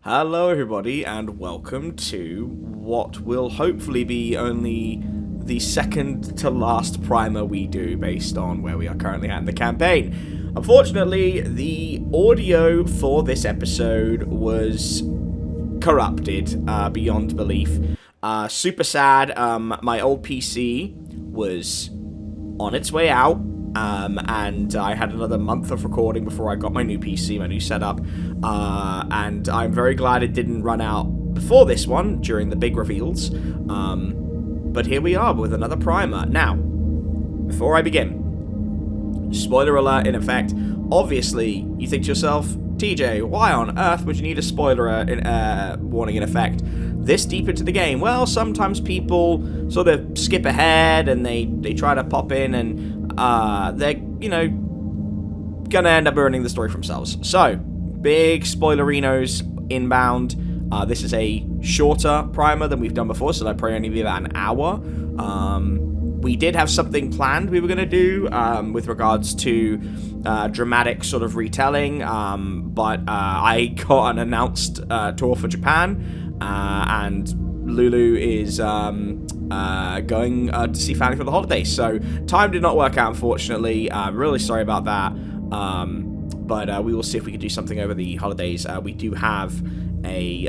Hello everybody and welcome to what will hopefully be only the second to last primer we do based on where we are currently at in the campaign. Unfortunately, the audio for this episode was corrupted beyond belief. Super sad. My old PC was on its way out. And I had another month of recording before I got my new PC, my new setup, and I'm very glad it didn't run out before this one, during the big reveals, but here we are with another primer. Now, before I begin, spoiler alert in effect. Obviously, you think to yourself, TJ, why on earth would you need a spoiler warning in effect this deep into the game? Well, sometimes people sort of skip ahead and they try to pop in and they're, gonna end up ruining the story for themselves. So, big spoilerinos inbound. This is a shorter primer than we've done before, so that'll probably only be about an hour. We did have something planned we were going to do with regards to dramatic sort of retelling, but I got an announced tour for Japan, and Lulu is going to see family for the holidays, so time did not work out, unfortunately. Really sorry about that, but we will see if we can do something over the holidays. We do have we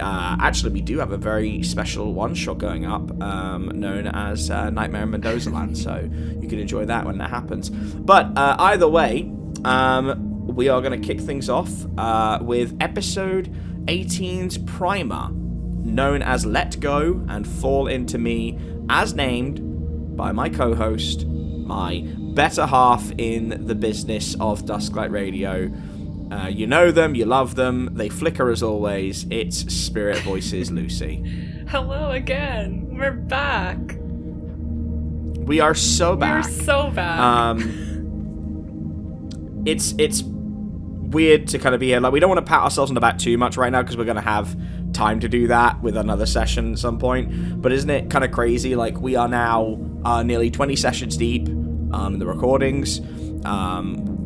do have a very special one-shot going up, known as Nightmare in Mendoza Land, so you can enjoy that when that happens. But either way, we are going to kick things off with episode 18's primer, known as Let Go and Fall Into Me, as named by my co-host, my better half in the business of Dusklight Radio. You know them, you love them, they flicker as always. It's SpiritVoices, Lucy. Hello again. We're back. We are so back. We're so back. It's weird to kind of be here. Like, we don't want to pat ourselves on the back too much right now because we're going to have time to do that with another session at some point. But isn't it kind of crazy? Like, we are now nearly 20 sessions deep in the recordings,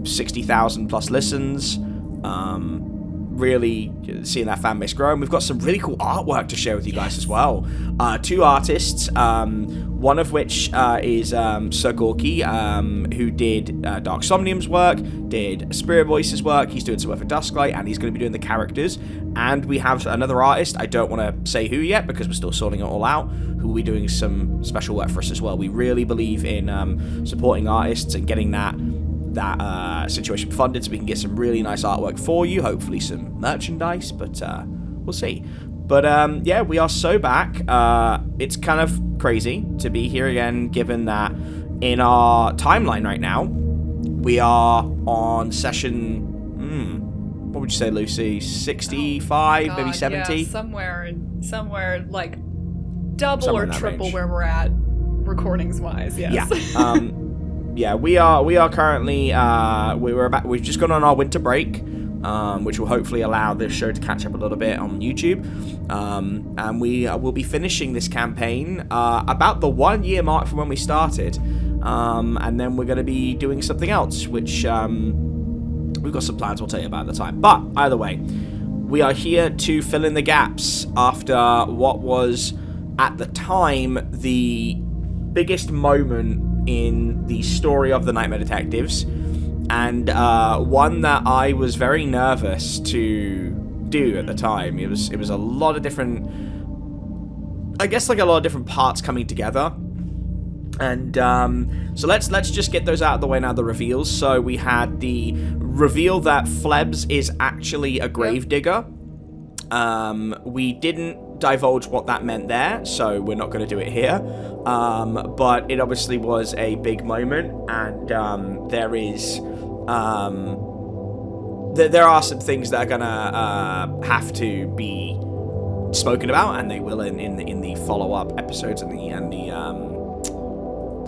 60,000 plus listens. Really seeing that fan base grow, and we've got some really cool artwork to share with you guys as well. Two artists, one of which is Sir Gorky, who did Dark Somnium's work, did SpiritVoices work. He's doing some work for Dusklight, and he's going to be doing the characters. And we have another artist, I don't want to say who yet because we're still sorting it all out, who will be doing some special work for us as well. We really believe in supporting artists and getting that situation funded so we can get some really nice artwork for you, hopefully some merchandise, but we'll see. But yeah, we are so back. It's kind of crazy to be here again, given that in our timeline right now we are on session what would you say, Lucy? 65, maybe 70? Yeah, somewhere like double somewhere or triple range. Where we're at recordings wise. Yes. Yeah. Yeah, we are currently we've just gone on our winter break, which will hopefully allow this show to catch up a little bit on YouTube, and we will be finishing this campaign about the 1 year mark from when we started, and then we're going to be doing something else, which we've got some plans we'll tell you about at the time. But either way, we are here to fill in the gaps after what was at the time the biggest moment in the story of the Nightmare Detectives, and one that I was very nervous to do at the time. It was a lot of different, I guess, like a lot of different parts coming together. And so let's just get those out of the way now, the reveals. So we had the reveal that Flebs is actually a gravedigger. We didn't divulge what that meant there, so we're not going to do it here. But it obviously was a big moment, and there is there are some things that are gonna have to be spoken about, and they will in the follow-up episodes and the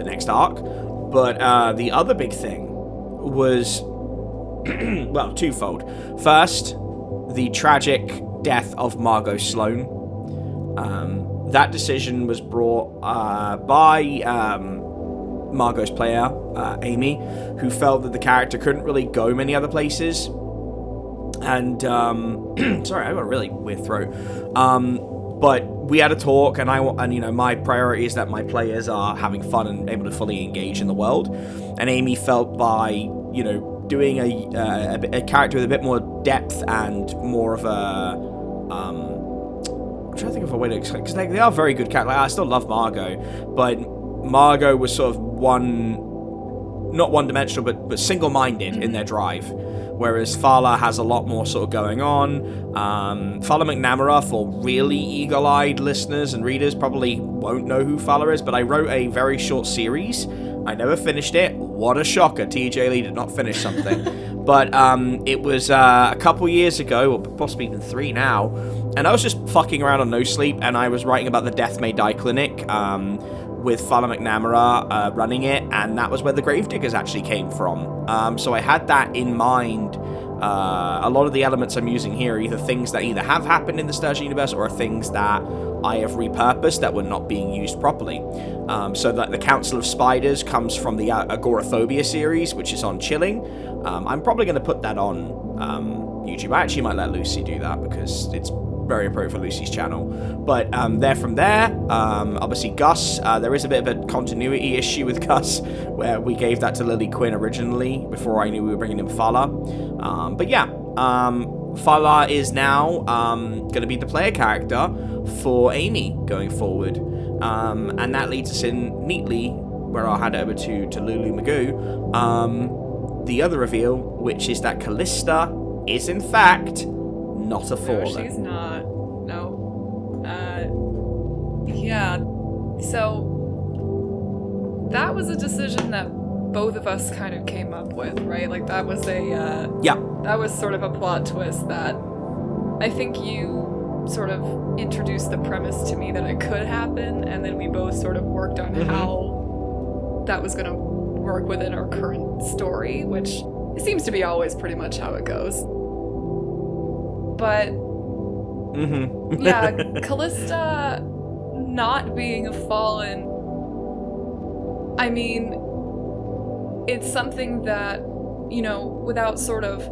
next arc. But the other big thing was well, twofold. First, the tragic death of Margot Sloan. That decision was brought by Margot's player, Amy, who felt that the character couldn't really go many other places. And, sorry, I got a really weird throat. But we had a talk, and you know, my priority is that my players are having fun and able to fully engage in the world. And Amy felt by, you know, doing a character with a bit more depth and more of a, I'm trying to think of a way to explain, because they are very good characters. Like, I still love Margot, but Margot was sort of not one-dimensional, but single-minded in their drive. Whereas Fala has a lot more sort of going on. Fala McNamara, for really eagle-eyed listeners and readers, probably won't know who Fala is, but I wrote a very short series. I never finished it. What a shocker. TJ Lee did not finish something. But it was a couple years ago, or possibly even 3 now, and I was just fucking around on No Sleep, and I was writing about the Death May Die Clinic, with Fala McNamara running it, and that was where the Gravediggers actually came from. So I had that in mind. A lot of the elements I'm using here are either things that either have happened in the Sturgeon universe or are things that I have repurposed that were not being used properly. So that the Council of Spiders comes from the Agoraphobia series, which is on Chilling. I'm probably going to put that on YouTube. I actually might let Lucy do that because it's very appropriate for Lucy's channel. But they're from there. Obviously Gus, there is a bit of a continuity issue with Gus, where we gave that to Lily Quinn originally, before I knew we were bringing in Fala. But yeah, Fala is now going to be the player character for Amy going forward. And that leads us in neatly, where I'll hand it over to Lulu Magoo, the other reveal, which is that Callista is in fact not a Fallen. No, she's not. No. Yeah. So that was a decision that both of us kind of came up with, right? Like that was that was sort of a plot twist that I think you sort of introduced the premise to me that it could happen, and then we both sort of worked on how that was going to work within our current story, which it seems to be always pretty much how it goes. But yeah, Callista not being a Fallen, I mean, it's something that, you know, without sort of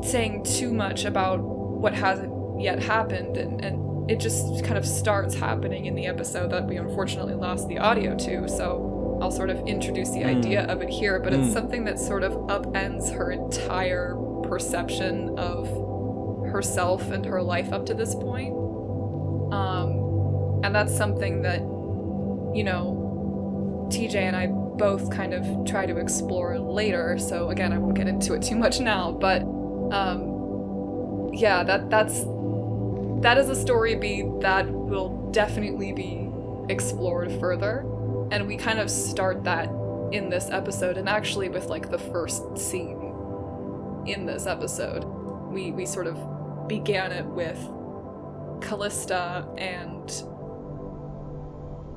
saying too much about what hasn't yet happened, and it just kind of starts happening in the episode that we unfortunately lost the audio to, so I'll sort of introduce the idea of it here, but it's something that sort of upends her entire perception of herself and her life up to this point. And that's something that, you know, TJ and I both kind of try to explore later, so again, I won't get into it too much now, but yeah, that is a story beat that will definitely be explored further, and we kind of start that in this episode, and actually with like the first scene in this episode, we sort of began it with Callista and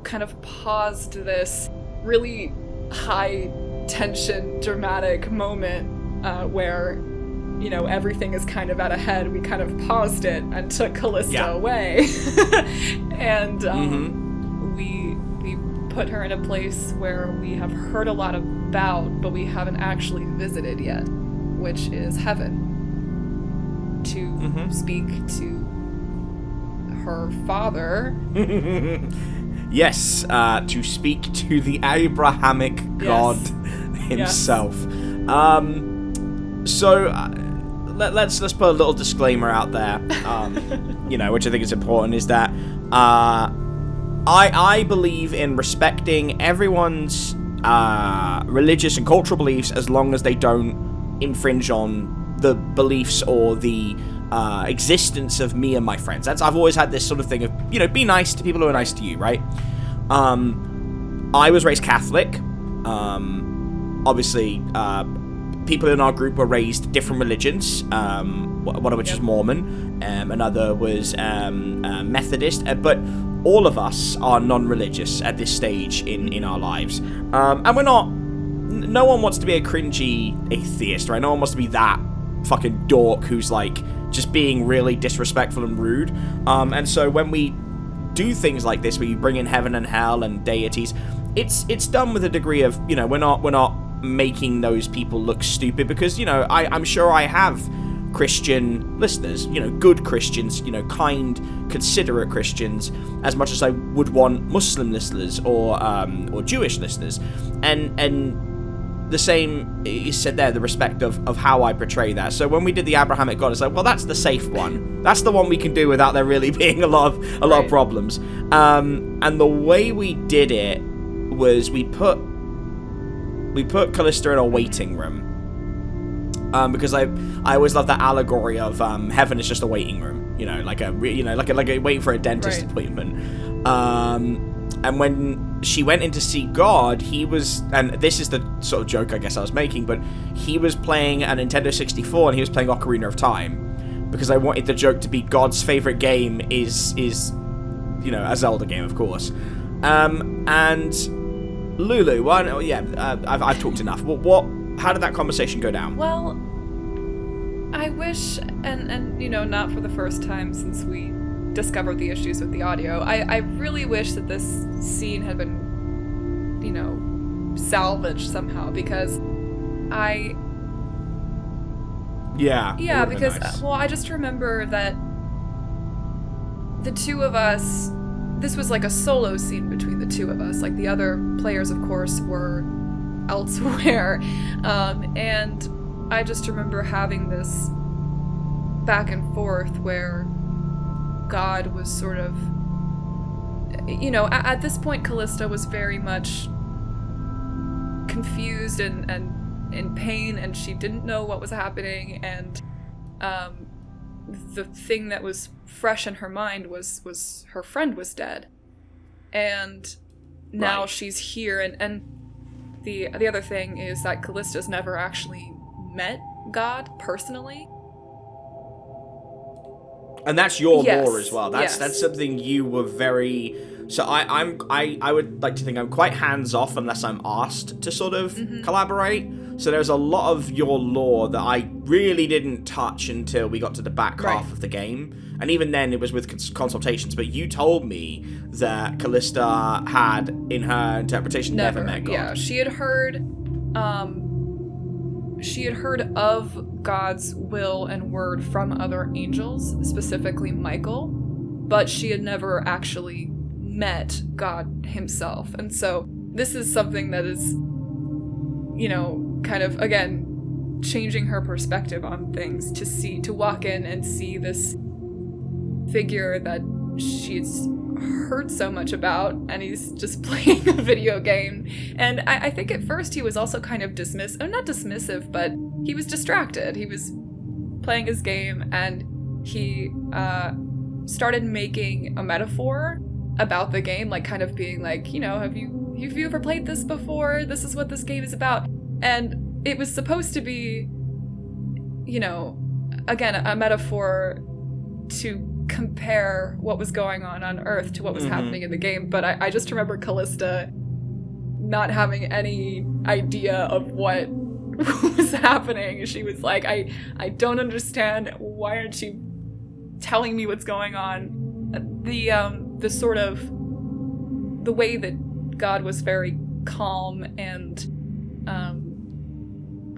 kind of paused this really high tension dramatic moment where, you know, everything is kind of at a head. We kind of paused it and took Callista away. And we put her in a place where we have heard a lot about, but we haven't actually visited yet, which is heaven, to speak to her father. Yes, to speak to the Abrahamic God himself. So let's put a little disclaimer out there, you know, which I think is important, is that I believe in respecting everyone's religious and cultural beliefs as long as they don't infringe on the beliefs or the existence of me and my friends. I've always had this sort of thing of, you know, be nice to people who are nice to you, right? I was raised Catholic. Obviously, people in our group were raised different religions. One of which is Mormon, another was Methodist, but all of us are non-religious at this stage in our lives. And we're not, no one wants to be a cringy atheist, right? No one wants to be that fucking dork who's like just being really disrespectful and rude. And so when we do things like this, where you bring in heaven and hell and deities, it's done with a degree of, you know, we're not making those people look stupid, because, I'm sure I have Christian listeners, good Christians, kind, considerate Christians, as much as I would want Muslim listeners or Jewish listeners, and the same is said there, the respect of how I portray that. So when we did the Abrahamic God, it's like, well, that's the safe one. That's the one we can do without there really being a lot of problems. And the way we did it was we put Callista in a waiting room. Because I always love that allegory of heaven is just a waiting room, like a waiting for a dentist appointment. And when she went in to see God, he was, and this is the sort of joke I guess I was making, but he was playing a Nintendo 64 and he was playing Ocarina of Time, because I wanted the joke to be God's favorite game is a Zelda game, of course. And Lulu, I've talked enough. How did that conversation go down? Well, I wish, and not for the first time since we discovered the issues with the audio, I really wish that this scene had been, salvaged somehow, because because nice. Well, I just remember that the two of us, this was like a solo scene between the two of us. Like, the other players, of course, were elsewhere, and I just remember having this back and forth where God was sort of, at this point Callista was very much confused and in pain, and she didn't know what was happening, and the thing that was fresh in her mind was her friend was dead, and now she's here, and the other thing is that Callista's never actually met God personally. And that's your lore as well. That's something you were very. So I would like to think I'm quite hands off unless I'm asked to sort of collaborate. So there's a lot of your lore that I really didn't touch until we got to the back half of the game, and even then it was with consultations. But you told me that Callista had, in her interpretation, never met God. Yeah, she had heard of God's will and word from other angels, specifically Michael, but she had never actually met God himself. And so this is something that is, kind of, again, changing her perspective on things, to walk in and see this figure that she's heard so much about, and he's just playing a video game. And I think at first he was also kind of not dismissive, but he was distracted. He was playing his game, and he started making a metaphor about the game, like kind of being like, have you ever played this before? This is what this game is about. And it was supposed to be, again, a metaphor to compare what was going on Earth to what was happening in the game. But I just remember Callista not having any idea of what was happening. She was like, I don't understand. Why aren't you telling me what's going on? The sort of, the way that God was very calm and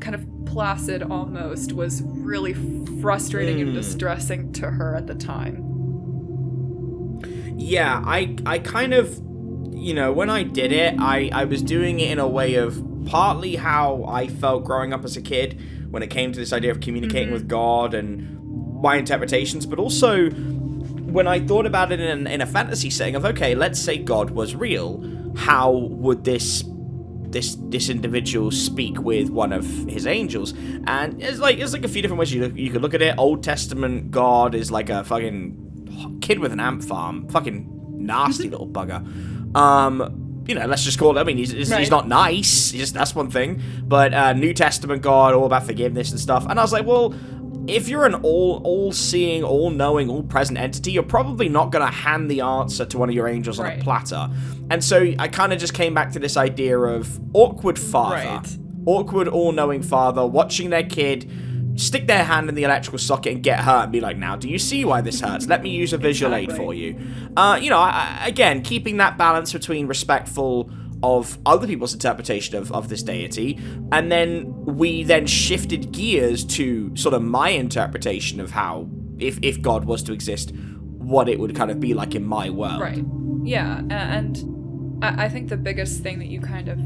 kind of placid almost was really frustrating and distressing to her at the time. Yeah, I kind of, when I did it, I was doing it in a way of partly how I felt growing up as a kid when it came to this idea of communicating with God and my interpretations, but also when I thought about it in a fantasy setting of, okay, let's say God was real, how would this individual speak with one of his angels? And it's like a few different ways you could look at it. Old Testament God is like a fucking kid with an ant farm, fucking nasty little bugger. Let's just call it. I mean, he's not nice. That's one thing. But New Testament God, all about forgiveness and stuff. And I was like, well, if you're an all-seeing, all-knowing, all-present entity, you're probably not going to hand the answer to one of your angels on a platter. And so I kind of just came back to this idea of awkward father, awkward, all-knowing father watching their kid stick their hand in the electrical socket and get hurt and be like, now, do you see why this hurts? Let me use a visual aid for you. Again, keeping that balance between respectful, of other people's interpretation of this deity, and then we then shifted gears to sort of my interpretation of how, if God was to exist, what it would kind of be like in my world. Right. Yeah, and I think the biggest thing that you kind of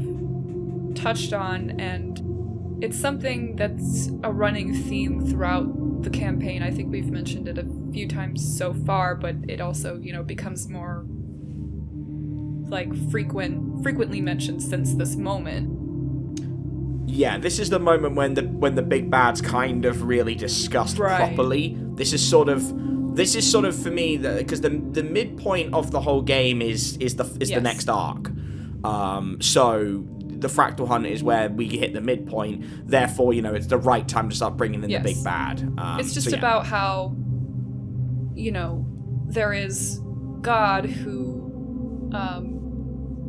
touched on, and it's something that's a running theme throughout the campaign. I think we've mentioned it a few times so far, but it also, becomes more like frequently mentioned since this moment. Yeah, this is the moment when the big bad's kind of really discussed properly. This is sort of for me, because the midpoint of the whole game is the next arc. So the Fractal Hunt is where we hit the midpoint. Therefore, it's the right time to start bringing in the big bad. It's just about how, there is God who,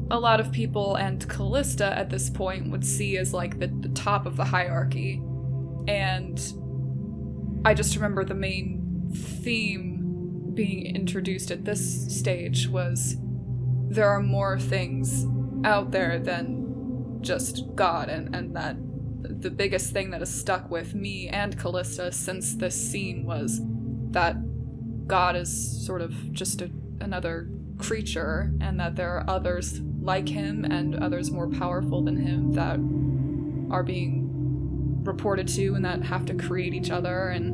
a lot of people and Callista at this point would see as like the top of the hierarchy. And I just remember the main theme being introduced at this stage was there are more things out there than just God, and that the biggest thing that has stuck with me and Callista since this scene was that God is sort of just another creature, and that there are others like him and others more powerful than him that are being reported to and that have to create each other, and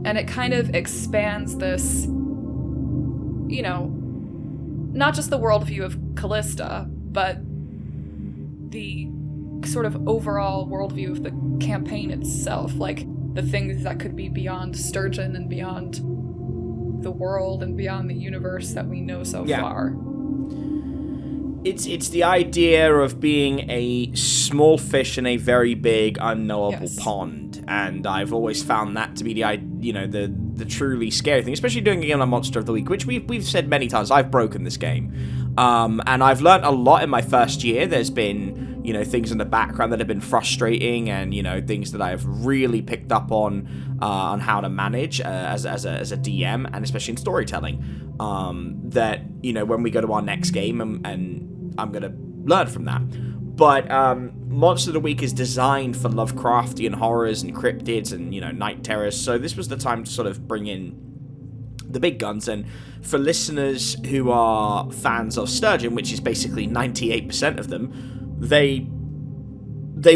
it kind of expands this, not just the worldview of Callista, but the sort of overall worldview of the campaign itself, like the things that could be beyond Sturgeon and beyond the world and beyond the universe that we know so far. It's the idea of being a small fish in a very big unknowable pond, and I've always found that to be the truly scary thing, especially doing a game on Monster of the Week, which we've said many times. I've broken this game, and I've learned a lot in my first year. There's been things in the background that have been frustrating, and things that I've really picked up on how to manage as a DM, and especially in storytelling. That when we go to our next game, and I'm gonna learn from that. But Monster of the Week is designed for Lovecraftian horrors and cryptids and night terrors, so this was the time to sort of bring in the big guns. And for listeners who are fans of Sturgeon, which is basically 98% of them, they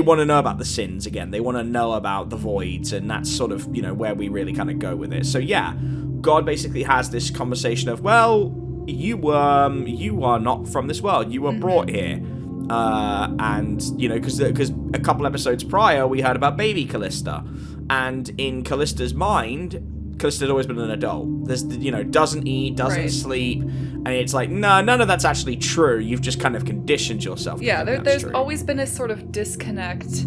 want to know about the sins again. They want to know about the voids, and that's sort of where we really kind of go with it. So yeah, God basically has this conversation of, well, you are not from this world. You were brought here. And, because a couple episodes prior, we heard about baby Callista. And in Callista's mind, Callista's always been an adult. There's, doesn't eat, doesn't sleep. And it's like, no, none of that's actually true. You've just kind of conditioned yourself. Yeah, there's always been a sort of disconnect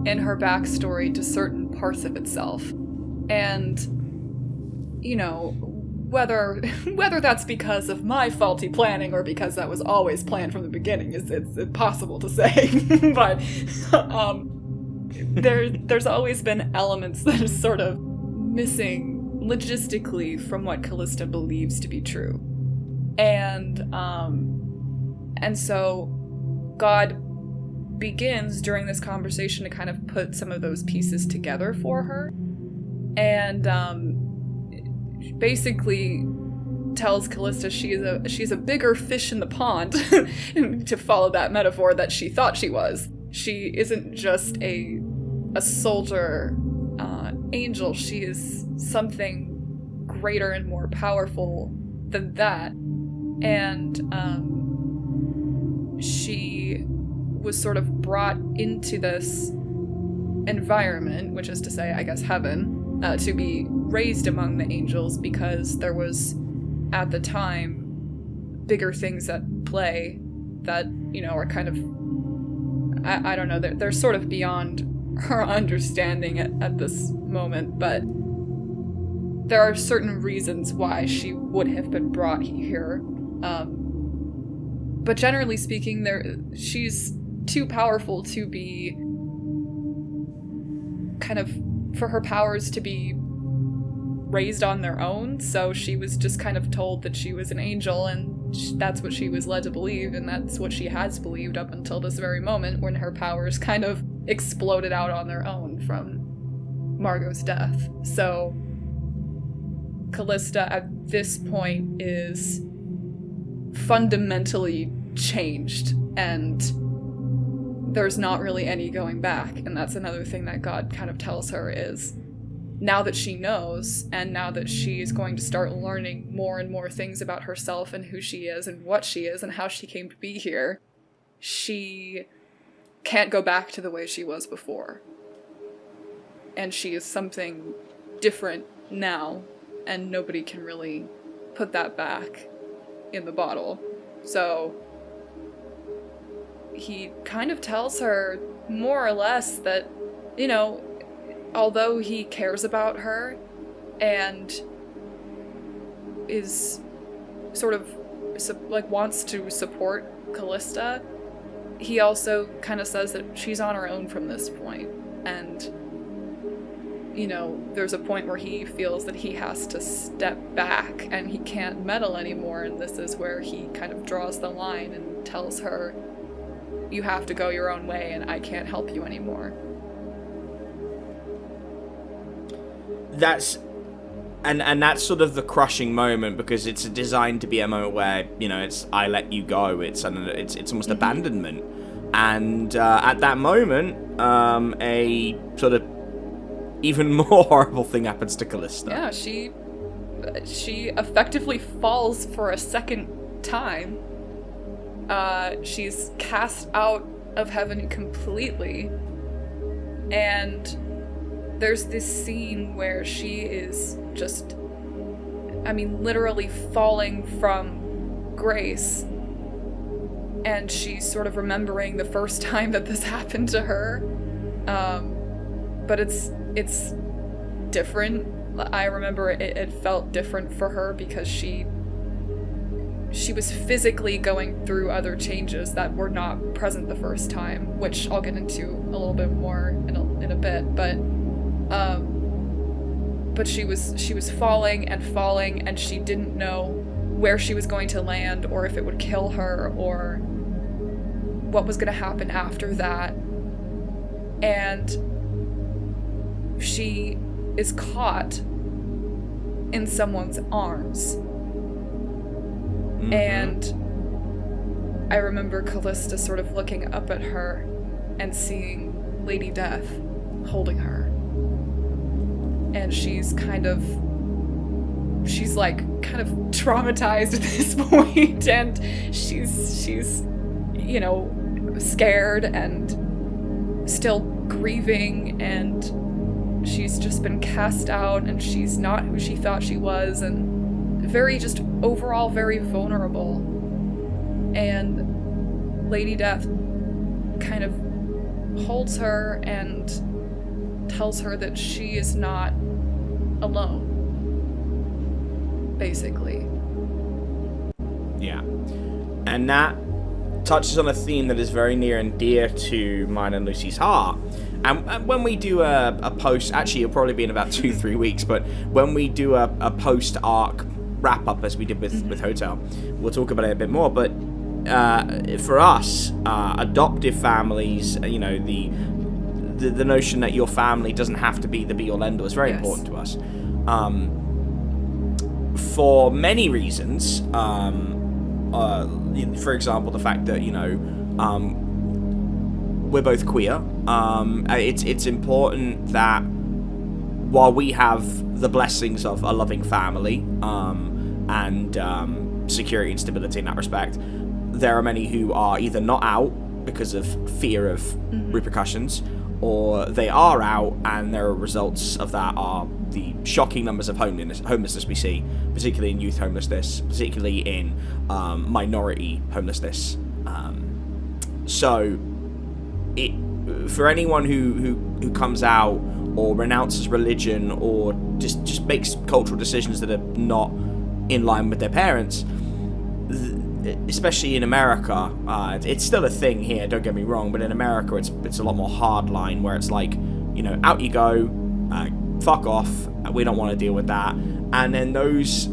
in her backstory to certain parts of itself. And, whether that's because of my faulty planning or because that was always planned from the beginning it's impossible to say. But there's always been elements that are sort of missing logistically from what Callista believes to be true. And so God begins during this conversation to kind of put some of those pieces together for her. And basically tells Callista she's a bigger fish in the pond, to follow that metaphor that she thought she was. She isn't just a soldier angel. She is something greater and more powerful than that. And she was sort of brought into this environment, which is to say, I guess, heaven, to be raised among the angels, because there was, at the time, bigger things at play that, are kind of, I don't know, they're sort of beyond her understanding at this moment, but there are certain reasons why she would have been brought here. But generally speaking, she's too powerful to be kind of, for her powers to be raised on their own, so she was just kind of told that she was an angel, and that's what she was led to believe, and that's what she has believed up until this very moment when her powers kind of exploded out on their own from Margot's death. So Callista at this point is fundamentally changed, and there's not really any going back. And that's another thing that God kind of tells her is, now that she knows, and now that she is going to start learning more and more things about herself and who she is and what she is and how she came to be here, she can't go back to the way she was before. And she is something different now, and nobody can really put that back in the bottle. So he kind of tells her more or less that, you know, although he cares about her and is sort of like wants to support Callista, he also kind of says that she's on her own from this point. And, you know, there's a point where he feels that he has to step back and he can't meddle anymore, and this is where he kind of draws the line and tells her, you have to go your own way and I can't help you anymore. That's that's sort of the crushing moment, because it's designed to be a moment where, you know, it's I let you go, it's almost abandonment. And at that moment, a sort of even more horrible thing happens to Callista. Yeah, she effectively falls for a second time. She's cast out of heaven completely, and there's this scene where she is just, I mean, literally falling from grace, and she's sort of remembering the first time that this happened to her. But it's different. I remember it felt different for her because she was physically going through other changes that were not present the first time, which I'll get into a little bit more in a bit, but she was falling, and she didn't know where she was going to land, or if it would kill her, or what was going to happen after that. And she is caught in someone's arms. Mm-hmm. And I remember Callista sort of looking up at her and seeing Lady Death holding her. And she's kind of traumatized at this point, and she's you know, scared and still grieving, and she's just been cast out, and she's not who she thought she was, and very just overall very vulnerable. And Lady Death kind of holds her and tells her that she is not alone, basically. Yeah. And that touches on a theme that is very near and dear to mine and Lucy's heart. And when we do a post, actually it'll probably be in about 2-3 weeks, but when we do a post-arc wrap-up, as we did with Hotel, we'll talk about it a bit more. But for us, adoptive families, you know, the notion that your family doesn't have to be the be-all end-all is very important to us. For many reasons, for example, the fact that, you know, we're both queer. It's important that while we have the blessings of a loving family and security and stability in that respect, there are many who are either not out because of fear of repercussions, or they are out, and their results of that are the shocking numbers of homelessness we see, particularly in youth homelessness, particularly in minority homelessness. So, for anyone who comes out or renounces religion or just makes cultural decisions that are not in line with their parents, especially in America, it's still a thing here, don't get me wrong, but in America it's a lot more hard line, where it's like, you know, out you go, fuck off, we don't want to deal with that. And then those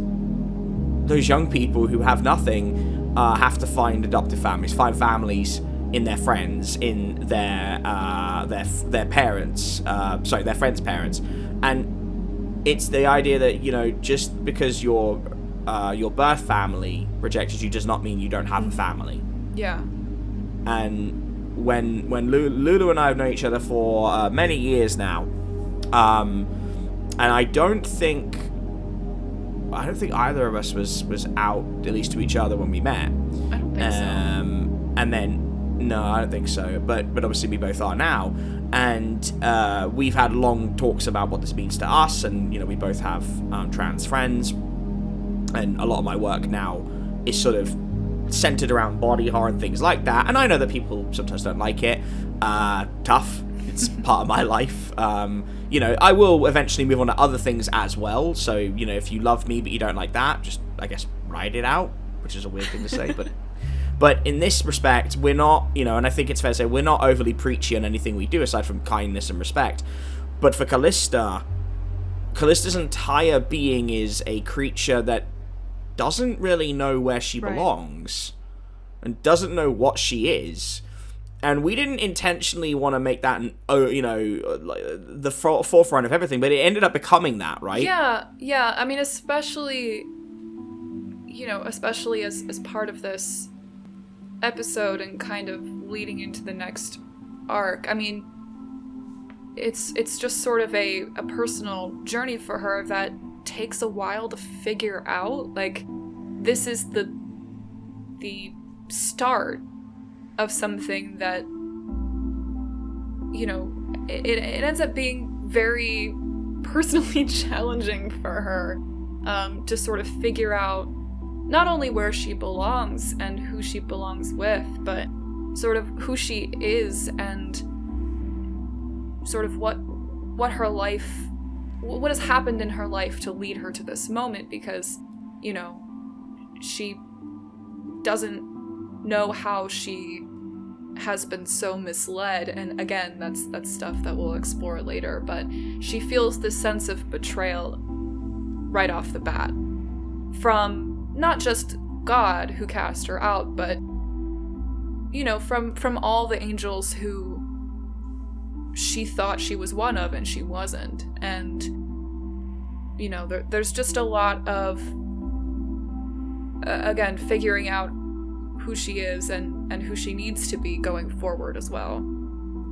those young people who have nothing have to find adoptive families, find families in their friends, in their parents, their friends' parents. And it's the idea that, you know, just because your birth family rejected you does not mean you don't have a family. Yeah. And when Lulu and I have known each other for many years now, and I don't think either of us was out, at least to each other, when we met. I don't think so. And then, no, I don't think so. But obviously we both are now. And we've had long talks about what this means to us. And, you know, we both have trans friends. And a lot of my work now is sort of centered around body horror and things like that. And I know that people sometimes don't like it. Tough. It's part of my life. You know, I will eventually move on to other things as well. So, you know, if you love me but you don't like that, just, I guess, ride it out, which is a weird thing to say. But in this respect, we're not, you know, and I think it's fair to say, we're not overly preachy on anything we do aside from kindness and respect. But for Calista's entire being is a creature that doesn't really know where she belongs and doesn't know what she is. And we didn't intentionally want to make that, you know, the forefront of everything, but it ended up becoming that, right? Yeah. I mean, especially as part of this episode and kind of leading into the next arc. I mean, it's just sort of a personal journey for her that takes a while to figure out. Like, this is the start of something that, you know, it ends up being very personally challenging for her to sort of figure out not only where she belongs and who she belongs with, but sort of who she is and sort of what her life, what has happened in her life to lead her to this moment, because, you know, she doesn't know how she has been so misled, and again, that's stuff that we'll explore later, but she feels this sense of betrayal right off the bat from not just God who cast her out, but, you know, from all the angels who she thought she was one of and she wasn't. And, you know, there's just a lot of again, figuring out who she is and who she needs to be going forward as well.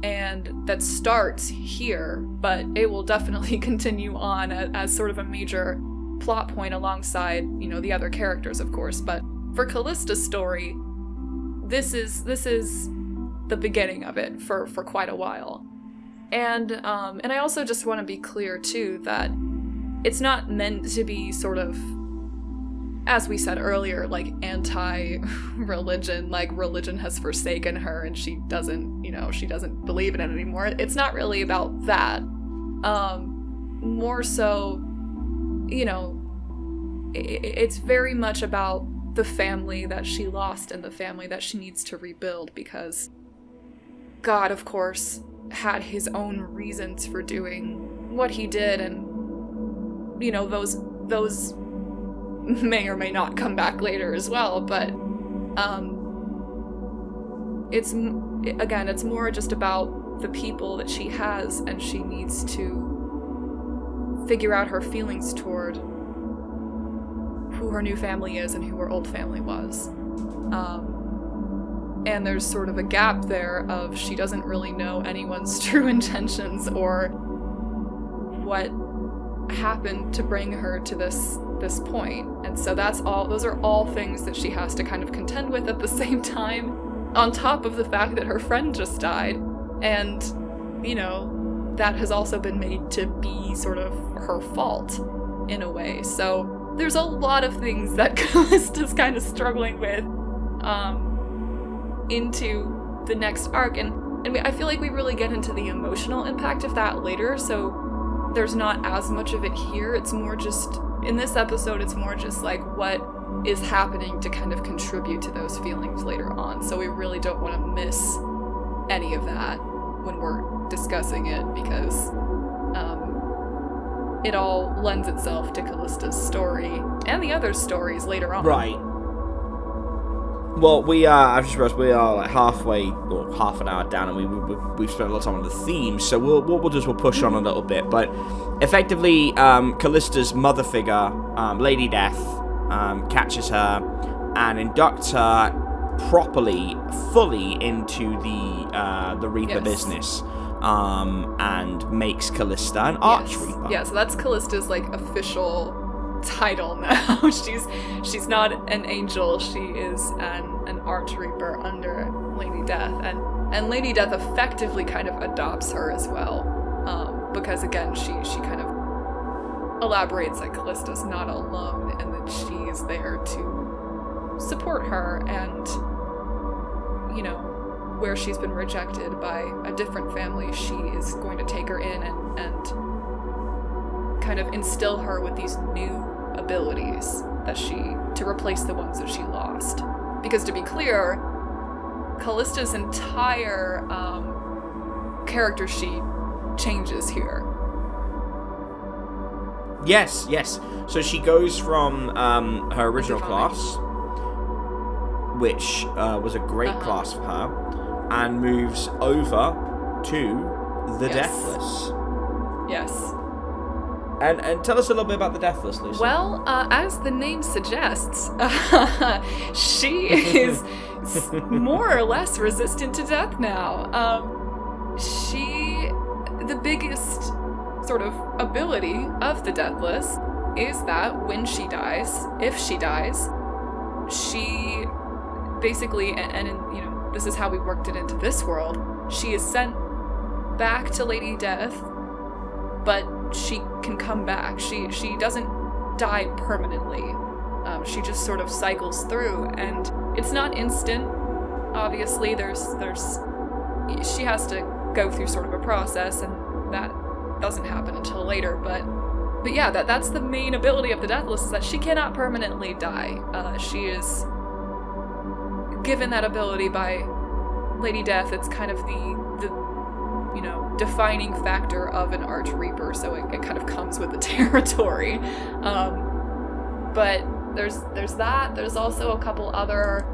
And that starts here, but it will definitely continue on as sort of a major plot point alongside, you know, the other characters, of course. But for Callista's story, this is the beginning of it for quite a while. And I also just want to be clear too that it's not meant to be sort of, as we said earlier, like anti-religion, like religion has forsaken her and she doesn't believe in it anymore. It's not really about that. More so, you know, it's very much about the family that she lost and the family that she needs to rebuild, because God, of course, had his own reasons for doing what he did, and, you know, those may or may not come back later as well, but it's more just about the people that she has, and she needs to figure out her feelings toward who her new family is and who her old family was. And there's sort of a gap there of she doesn't really know anyone's true intentions or what happened to bring her to this point. And so those are all things that she has to kind of contend with at the same time, on top of the fact that her friend just died, and, you know, that has also been made to be sort of her fault in a way. So there's a lot of things that Callista's kind of struggling with into the next arc, and I feel like we really get into the emotional impact of that later, so there's not as much of it here. It's more just, in this episode, it's more just like what is happening to kind of contribute to those feelings later on, so we really don't want to miss any of that when we're discussing it, because it all lends itself to Callista's story and the other stories later on. Right. Well, I've just realized we are like halfway, or half an hour down, and we've spent a lot of time on the theme, so we'll push on a little bit. But effectively, Callista's mother figure, Lady Death, catches her and inducts her properly, fully into the Reaper business, and makes Callista an Archreaper. Yeah, so that's Callista's like official title now. she's not an angel, she is an Archreaper under Lady Death, and Lady Death effectively kind of adopts her as well, because again she kind of elaborates that Callista's not alone and that she is there to support her, and where she's been rejected by a different family, she is going to take her in and kind of instill her with these new abilities to replace the ones that she lost. Because to be clear, Callista's entire character sheet changes here. Yes. So she goes from her original class, which was a great class for her, and moves over to the Deathless. Yes. And tell us a little bit about the Deathless, Lucy. Well, as the name suggests, she is more or less resistant to death now. The biggest sort of ability of the Deathless is that when she dies, if she dies, she basically, and this is how we worked it into this world, she is sent back to Lady Death, but she can come back. She doesn't die permanently. She just sort of cycles through, and it's not instant. Obviously, she has to go through sort of a process, and that doesn't happen until later. But yeah, that's the main ability of the Deathless, is that she cannot permanently die. She is given that ability by Lady Death. It's kind of the defining factor of an Archreaper, so it kind of comes with the territory. But there's that. There's also a couple other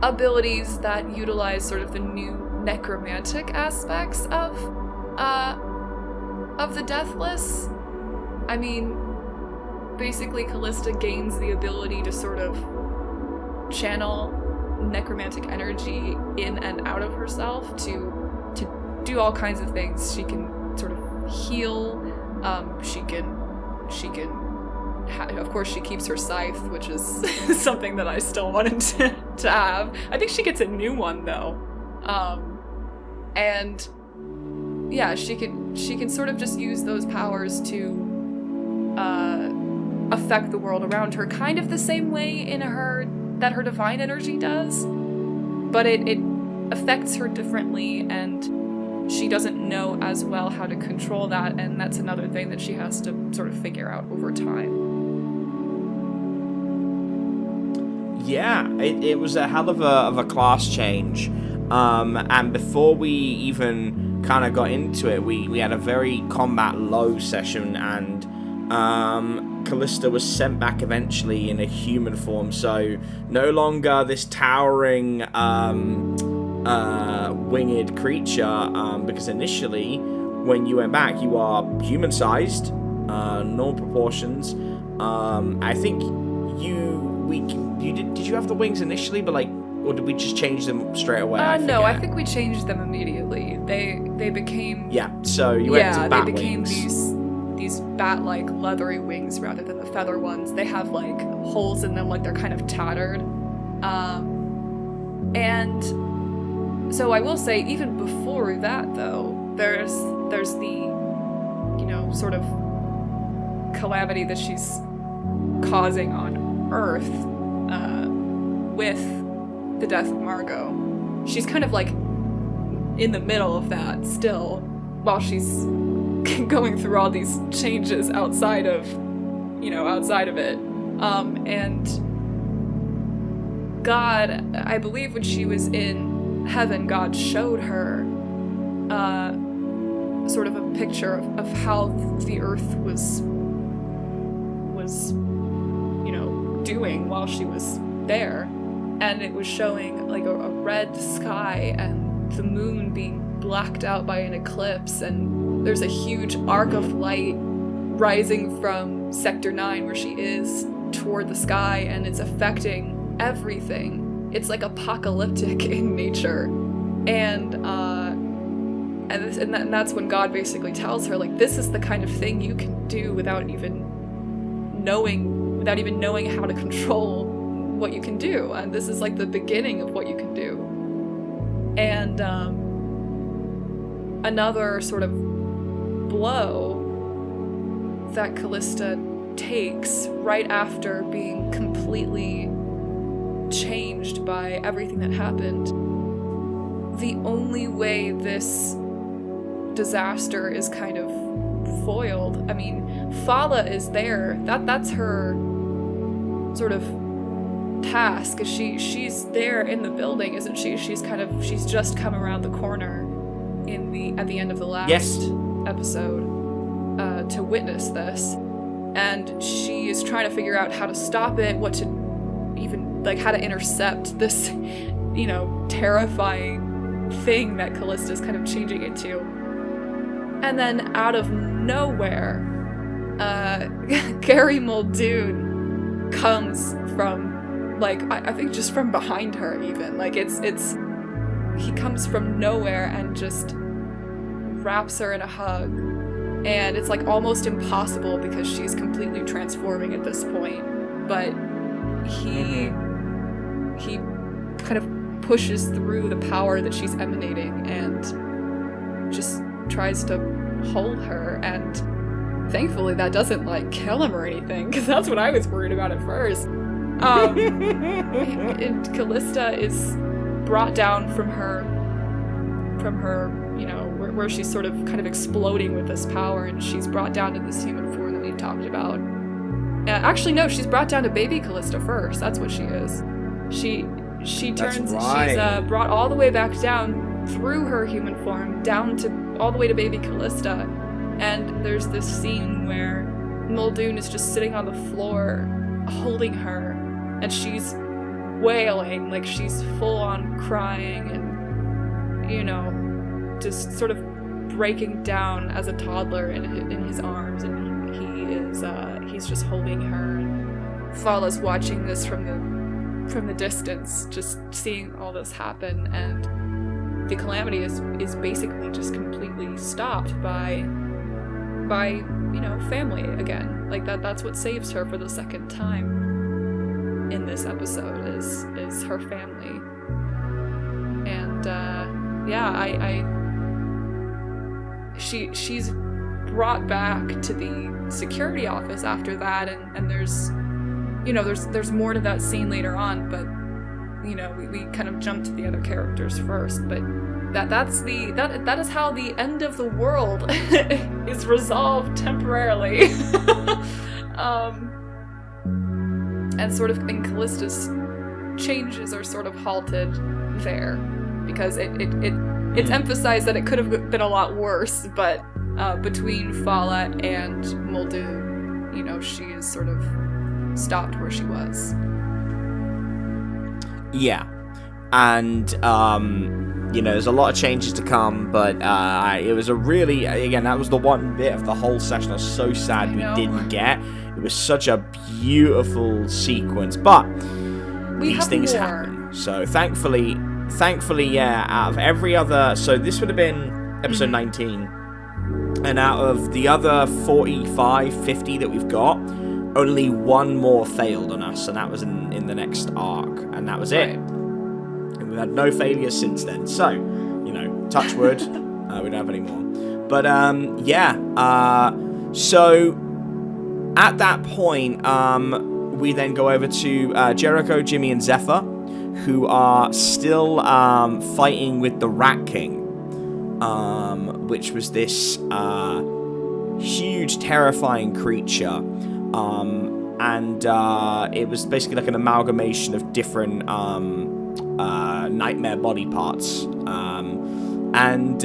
abilities that utilize sort of the new necromantic aspects of the Deathless. I mean, basically Callista gains the ability to sort of channel necromantic energy in and out of herself to do all kinds of things. She can sort of heal. She can. Of course, she keeps her scythe, which is something that I still wanted to have. I think she gets a new one though, and yeah, she can sort of just use those powers to affect the world around her, kind of the same way that her divine energy does, but it affects her differently, and she doesn't know as well how to control that, and that's another thing that she has to sort of figure out over time. Yeah, it was a hell of a class change, and before we even kind of got into it, we had a very combat low session, and Callista was sent back eventually in a human form, so no longer this towering winged creature, because initially when you went back you are human-sized, normal proportions. I think did you have the wings initially, but or did we just change them straight away? No, I think we changed them immediately. They became so you went to bat they became wings. these bat-like leathery wings rather than the feather ones. They have like holes in them, like they're kind of tattered, and so I will say, even before that, though, there's the, sort of calamity that she's causing on Earth with the death of Margot. She's kind of like in the middle of that still, while she's going through all these changes outside of it. And God, I believe when she was in heaven, God showed her sort of a picture of how the Earth was doing while she was there, and it was showing like a red sky and the moon being blacked out by an eclipse, and there's a huge arc of light rising from Sector 9 where she is toward the sky, and it's affecting everything. It's like apocalyptic in nature, and that's when God basically tells her, like, this is the kind of thing you can do without even knowing how to control what you can do, and this is like the beginning of what you can do. And another sort of blow that Callista takes right after being completely changed by everything that happened. The only way this disaster is kind of foiled, I mean, Fala is there. That's her sort of task. She's there in the building, isn't she? She's just come around the corner at the end of the last episode to witness this, and she is trying to figure out how to stop it, how to intercept this, terrifying thing that Callista is kind of changing into. And then out of nowhere, Gary Muldoon comes from, I think just from behind her even. He comes from nowhere and just wraps her in a hug. And it's almost impossible because she's completely transforming at this point. But he kind of pushes through the power that she's emanating and just tries to hold her, and thankfully that doesn't kill him or anything, because that's what I was worried about at first. Callista is brought down from her, where she's sort of kind of exploding with this power, and she's brought down to this human form that we've talked about. Actually, no, she's brought down to baby Callista first. That's what she is. She turns. Right. She's brought all the way back down through her human form down to all the way to baby Callista, and there's this scene where Muldoon is just sitting on the floor holding her, and she's wailing, she's full on crying and just sort of breaking down as a toddler in his arms, and he's just holding her, and Fala's watching this from the distance, just seeing all this happen, and the calamity is basically just completely stopped by family again. That's what saves her for the second time in this episode is her family. And she's brought back to the security office after that, and there's more to that scene later on, but we kind of jump to the other characters first, but that is how the end of the world is resolved temporarily. And sort of in Callista's changes are sort of halted there, because it's emphasized that it could have been a lot worse, but between Fala and Muldoon, she is sort of stopped where she was. Yeah, and there's a lot of changes to come, but it was a really, again, that was the one bit of the whole session I was so sad we didn't get. It was such a beautiful sequence, but these things happen. So thankfully, yeah, out of every other, so this would have been episode 19, and out of the other 45, 50 that we've got, only one more failed on us, and that was in the next arc, and that was it. And we've had no failures since then. So, touch wood, we don't have any more. But so at that point, we then go over to Jericho, Jimmy, and Zephyr, who are still fighting with the Rat King, which was this huge, terrifying creature. And it was basically like an amalgamation of different nightmare body parts. And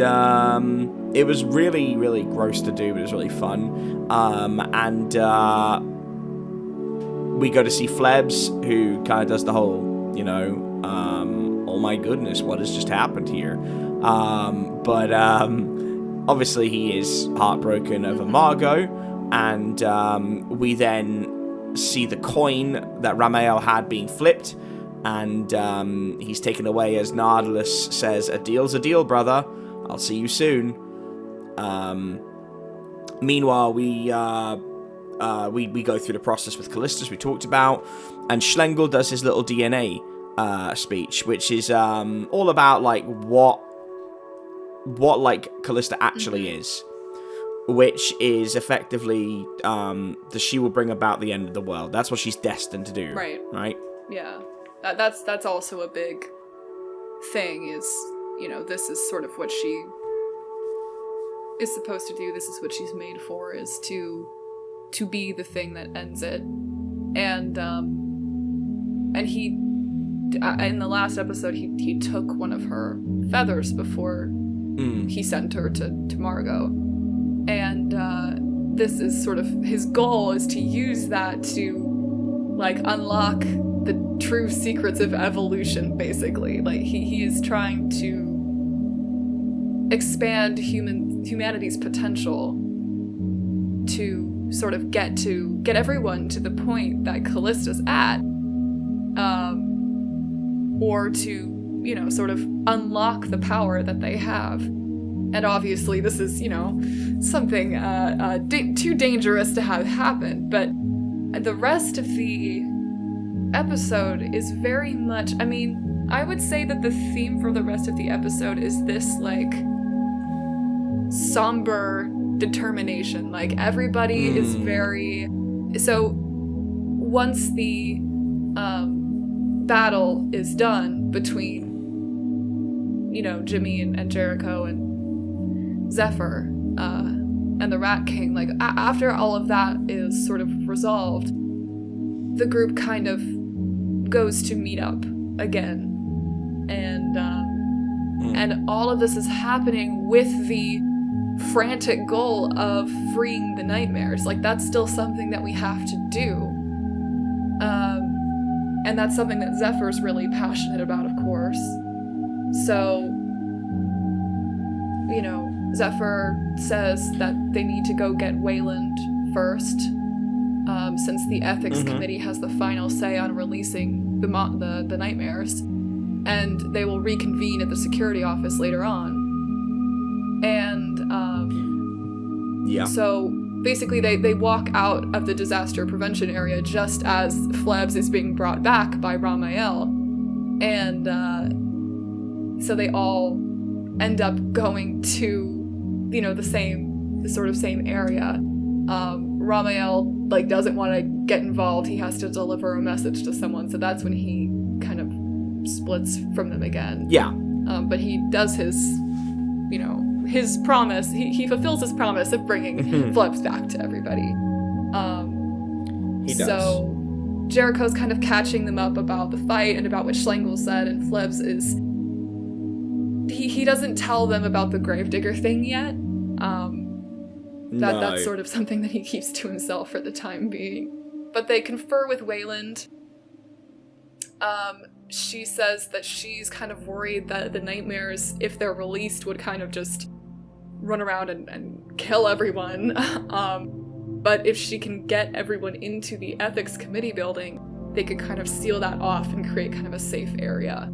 it was really, really gross to do, but it was really fun. And we go to see Flebs, who kind of does the whole, oh my goodness, what has just happened here? But obviously he is heartbroken over Margot, and we then see the coin that Ramael had being flipped, and he's taken away as Nautilus says, "A deal's a deal, brother. I'll see you soon." Meanwhile, we go through the process with Callista, as we talked about, and Schlengel does his little DNA speech, which is all about like what like Callista actually is, which is effectively that she will bring about the end of the world. That's what she's destined to do. Right. Yeah. That's also a big thing. Is this is sort of what she is supposed to do. This is what she's made for. Is to be the thing that ends it. And he in the last episode he took one of her feathers before he sent her to Margot. And this is sort of his goal, is to use that to like unlock the true secrets of evolution, basically. Like he is trying to expand humanity's potential to sort of get everyone to the point that Callista's at, or to sort of unlock the power that they have. And obviously this is something too dangerous to have happen, but the rest of the episode is very much, I would say that the theme for the rest of the episode is this like somber determination. Like everybody is very, so once the battle is done between Jimmy and Jericho and Zephyr and the Rat King, like after all of that is sort of resolved, the group kind of goes to meet up again, and all of this is happening with the frantic goal of freeing the nightmares. Like that's still something that we have to do, and that's something that Zephyr's really passionate about, of course. So Zephyr says that they need to go get Wayland first, since the ethics committee has the final say on releasing the nightmares, and they will reconvene at the security office later on. And so basically they walk out of the disaster prevention area just as Flebs is being brought back by Ramael, and so they all end up going to the same area. Ramael doesn't want to get involved. He has to deliver a message to someone, so that's when he kind of splits from them again. Yeah. But he does his promise. He fulfills his promise of bringing Flebs back to everybody. He does. So Jericho's kind of catching them up about the fight and about what Schlengel said, and Flebs is he doesn't tell them about the gravedigger thing yet. That's sort of something that he keeps to himself for the time being. But they confer with Wayland. She says that she's kind of worried that the nightmares, if they're released, would kind of just run around and kill everyone. But if she can get everyone into the ethics committee building, they could kind of seal that off and create kind of a safe area.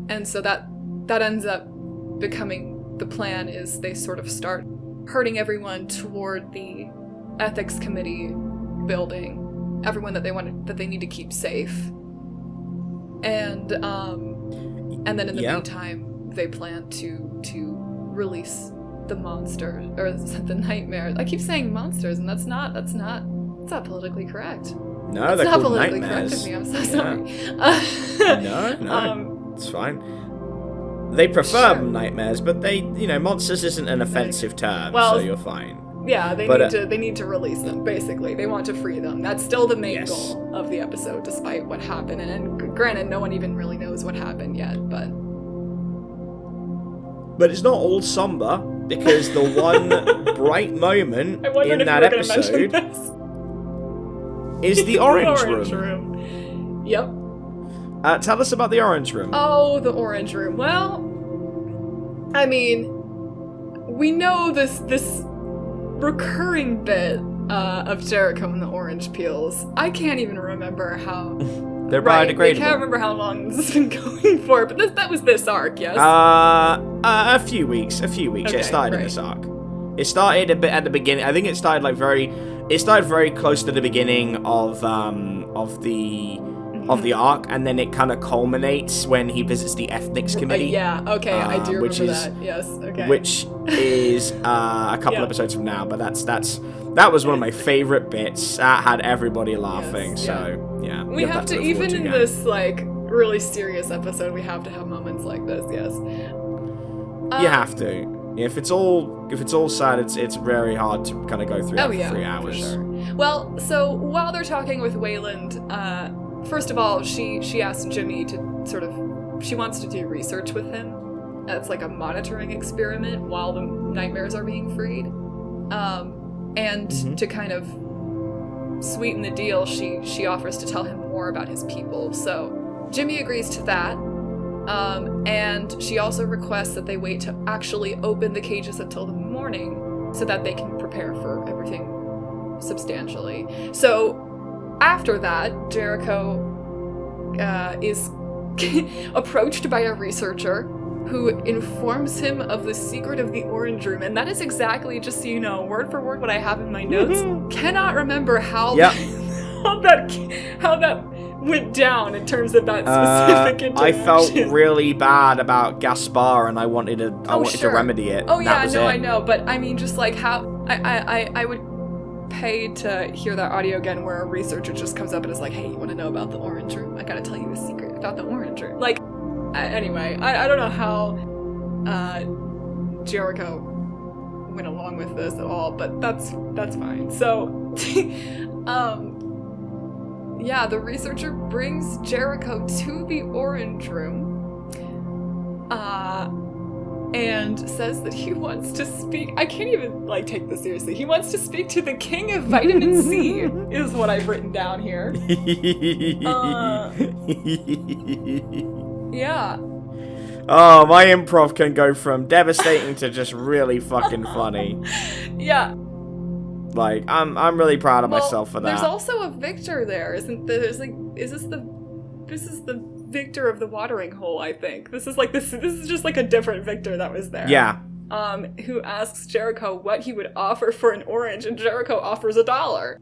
And so that ends up becoming the plan, is they sort of start herding everyone toward the ethics committee building, everyone that they need to keep safe. And then in the meantime, they plan to release the monster, or the nightmare. I keep saying monsters, and that's not politically correct. No, they're called Correct nightmares. of me. I'm so sorry. No, it's fine. They prefer nightmares, but monsters isn't an offensive term, so you're fine. Yeah, they need to release them, basically. They want to free them. That's still the main goal of the episode, despite what happened. And granted, no one even really knows what happened yet, but But it's not all somber, because the one bright moment in that episode is the orange room. Yep. Tell us about the orange room. Oh, the orange room. Well, I mean, we know this recurring bit of Jericho and the orange peels. I can't even remember how... They're biodegradable. I can't remember how long this has been going for, but that was this arc, yes? A few weeks. Okay, it started in this arc. It started a bit at the beginning. I think it started very close to the beginning of the arc, and then it kind of culminates when he visits the Ethnics Committee. Yeah, okay, I do remember that. Yes, okay. Which is a couple episodes from now, but that was one of my favorite bits. That had everybody laughing. Yes, so yeah, we have to, even in this like really serious episode, we have to have moments like this. Yes, you have to. If it's all sad, it's very hard to kind of go through that for 3 hours. For sure. Well, so while they're talking with Wayland, first of all, she asks Jimmy to she wants to do research with him. It's like a monitoring experiment while the nightmares are being freed. And to kind of sweeten the deal, she offers to tell him more about his people. So Jimmy agrees to that. And she also requests that they wait to actually open the cages until the morning so that they can prepare for everything substantially. So after that, Jericho is approached by a researcher who informs him of the secret of the orange room. And that is exactly, just so you know, word for word what I have in my notes. Cannot remember how that went down in terms of that specific interaction. I felt really bad about Gaspar, and I wanted to remedy it. Oh yeah, no, I know, but I mean, just like how I would pay to hear that audio again, where a researcher just comes up and is like, "Hey, you want to know about the orange room? I gotta tell you a secret about the orange room." Like, anyway, I don't know how Jericho went along with this at all, but that's fine. So, yeah, the researcher brings Jericho to the orange room, and says that he wants to speak. I can't even take this seriously. He wants to speak to the king of vitamin C, is what I've written down here. Yeah. Oh, my improv can go from devastating to just really fucking funny. Yeah. Like, I'm really proud of myself for that. There's also a Victor there, isn't there? This is the Victor of the watering hole, I think. This is just like a different Victor that was there. Yeah. Who asks Jericho what he would offer for an orange, and Jericho offers $1.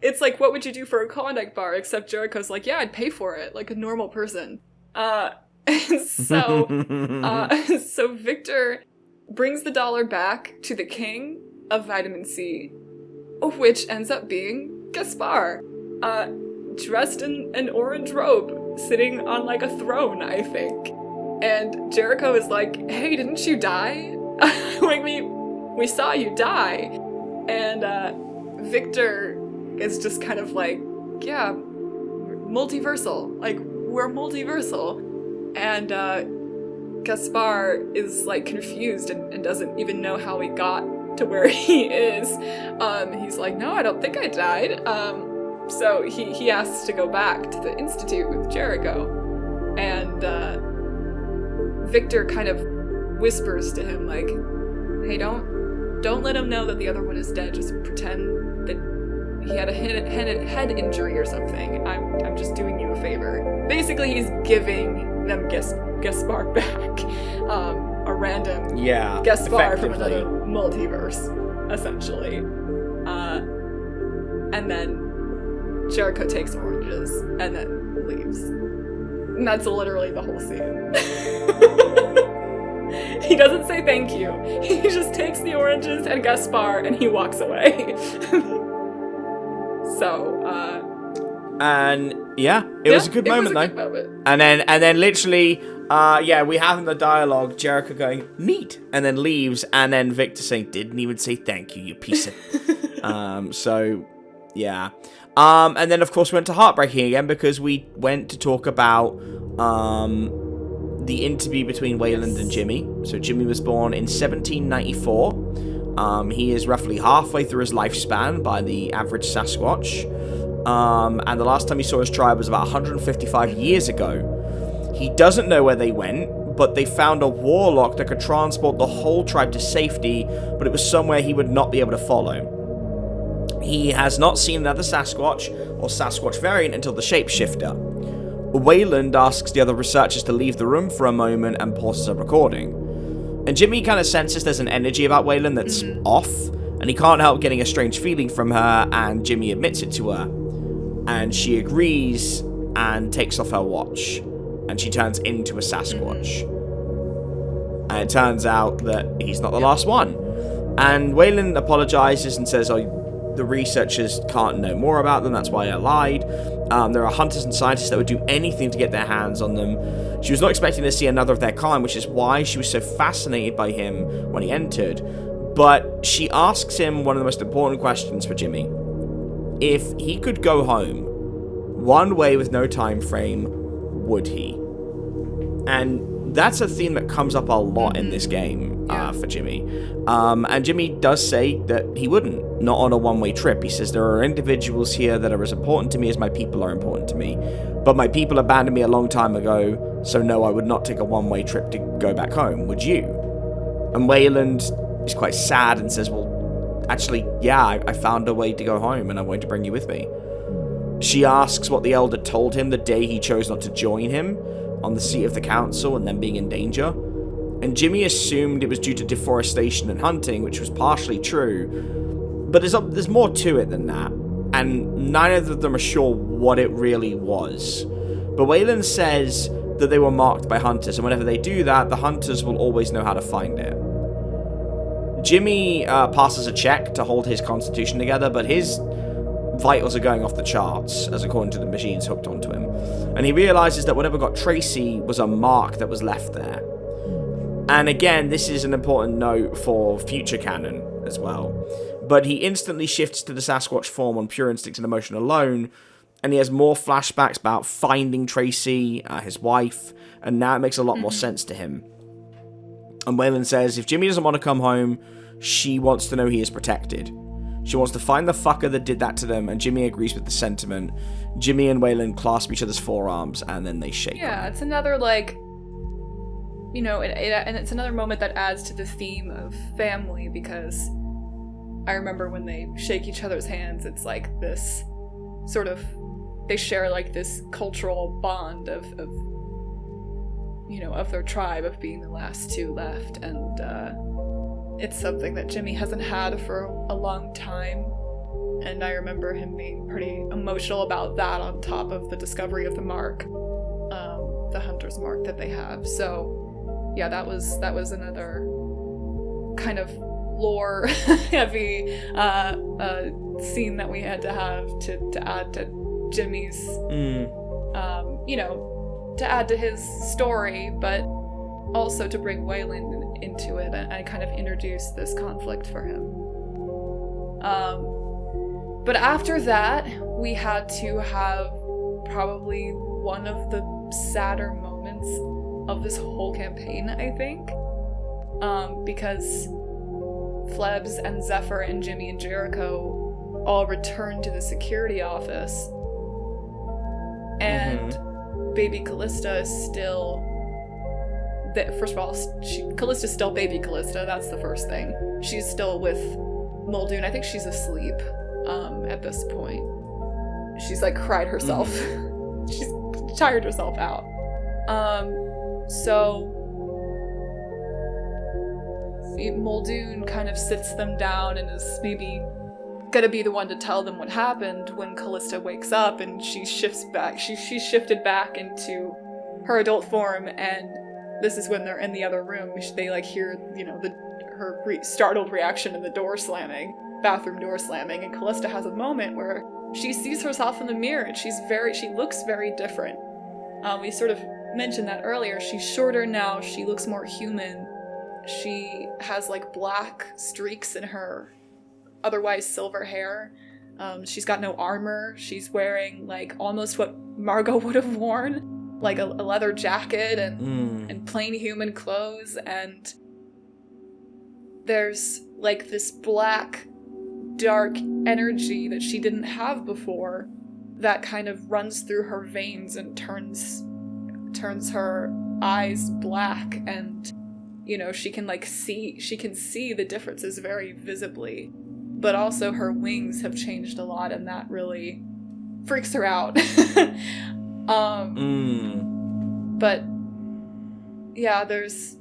It's like, what would you do for a Klondike bar? Except Jericho's like, yeah, I'd pay for it, like a normal person. So Victor brings the $1 back to the king of vitamin C, which ends up being Gaspar, dressed in an orange robe, sitting on like a throne, I think. And Jericho is like, "Hey, didn't you die? Like, we saw you die." And Victor is just kind of like, "Yeah, multiversal. Like, we're multiversal." And Gaspar is like confused and doesn't even know how he got to where he is. He's like, "No, I don't think I died." So he asks to go back to the Institute with Jericho. And Victor kind of whispers to him like, "Hey, don't let him know that the other one is dead. Just pretend that he had a head injury or something. I'm just doing you a favor." Basically, he's giving them Gaspar back. A random Gaspar from another multiverse, essentially. And then Jericho takes oranges and then leaves. And that's literally the whole scene. He doesn't say thank you. He just takes the oranges and Gaspar and he walks away. So, and it was a good moment though. And then literally, we have in the dialogue Jericho going, "Neat," and then leaves, and then Victor saying, "Didn't even say thank you, you piece of..." So, yeah. And then of course we went to heartbreaking again because we went to talk about the interview between Wayland and Jimmy. So Jimmy was born in 1794. He is roughly halfway through his lifespan by the average Sasquatch. And the last time he saw his tribe was about 155 years ago. He doesn't know where they went, but they found a warlock that could transport the whole tribe to safety, but it was somewhere he would not be able to follow. He has not seen another Sasquatch or Sasquatch variant until the shapeshifter. Wayland asks the other researchers to leave the room for a moment and pauses a recording. And Jimmy kind of senses there's an energy about Wayland that's off, and he can't help getting a strange feeling from her, and Jimmy admits it to her. And she agrees and takes off her watch, and she turns into a Sasquatch. And it turns out that he's not the last one. And Wayland apologizes and says, the researchers can't know more about them, that's why I lied. There are hunters and scientists that would do anything to get their hands on them. She was not expecting to see another of their kind, which is why she was so fascinated by him when he entered. But she asks him one of the most important questions for Jimmy. If he could go home, one way with no time frame, would he? And that's a theme that comes up a lot in this game for Jimmy. And Jimmy does say that he wouldn't, not on a one-way trip. He says, there are individuals here that are as important to me as my people are important to me. But my people abandoned me a long time ago, so no, I would not take a one-way trip to go back home. Would you? And Wayland is quite sad and says, well, actually, yeah, I found a way to go home and I'm going to bring you with me. She asks what the elder told him the day he chose not to join him on the seat of the council and then being in danger. And Jimmy assumed it was due to deforestation and hunting, which was partially true. But there's more to it than that. And neither of them are sure what it really was. But Wayland says that they were marked by hunters, and whenever they do that, the hunters will always know how to find it. Jimmy passes a check to hold his constitution together, but his vitals are going off the charts, as according to the machines hooked onto him. And he realizes that whatever got Tracy was a mark that was left there. And again, this is an important note for future canon as well. But he instantly shifts to the Sasquatch form on pure instinct and emotion alone, and he has more flashbacks about finding Tracy, his wife, and now it makes a lot more sense to him. And Wayland says, if Jimmy doesn't want to come home, she wants to know he is protected. She wants to find the fucker that did that to them, and Jimmy agrees with the sentiment. Jimmy and Wayland clasp each other's forearms, and then they shake. Yeah, it's another, like, you know, and it's another moment that adds to the theme of family, because I remember when they shake each other's hands, it's like this sort of, they share like this cultural bond of you know, of their tribe, of being the last two left, and it's something that Jimmy hasn't had for a long time, and I remember him being pretty emotional about that on top of the discovery of the mark, the hunter's mark that they have. So yeah, that was another kind of lore heavy scene that we had to have to add to Jimmy's you know, to add to his story, but also to bring Wayland into it and kind of introduce this conflict for him. But after that, we had to have probably one of the sadder moments of this whole campaign, I think. Because Flebs and Zephyr and Jimmy and Jericho all returned to the security office. And baby Callista is still... First of all, Callista's still baby Callista, that's the first thing. She's still with Muldoon. I think she's asleep at this point. She's like cried herself. She's tired herself out. So Muldoon kind of sits them down and is maybe gonna be the one to tell them what happened when Callista wakes up, and she shifts back. She's shifted back into her adult form, and this is when they're in the other room. They like hear, you know, her startled reaction in the bathroom door slamming, and Callista has a moment where she sees herself in the mirror, and she looks very different. We sort of mentioned that earlier. She's shorter now. She looks more human. She has like black streaks in her otherwise silver hair. She's got no armor. She's wearing like almost what Margot would have worn. like a leather jacket and plain human clothes, and there's like this black, dark energy that she didn't have before that kind of runs through her veins and turns her eyes black, and she can see the differences very visibly, but also her wings have changed a lot, and that really freaks her out. But yeah, there's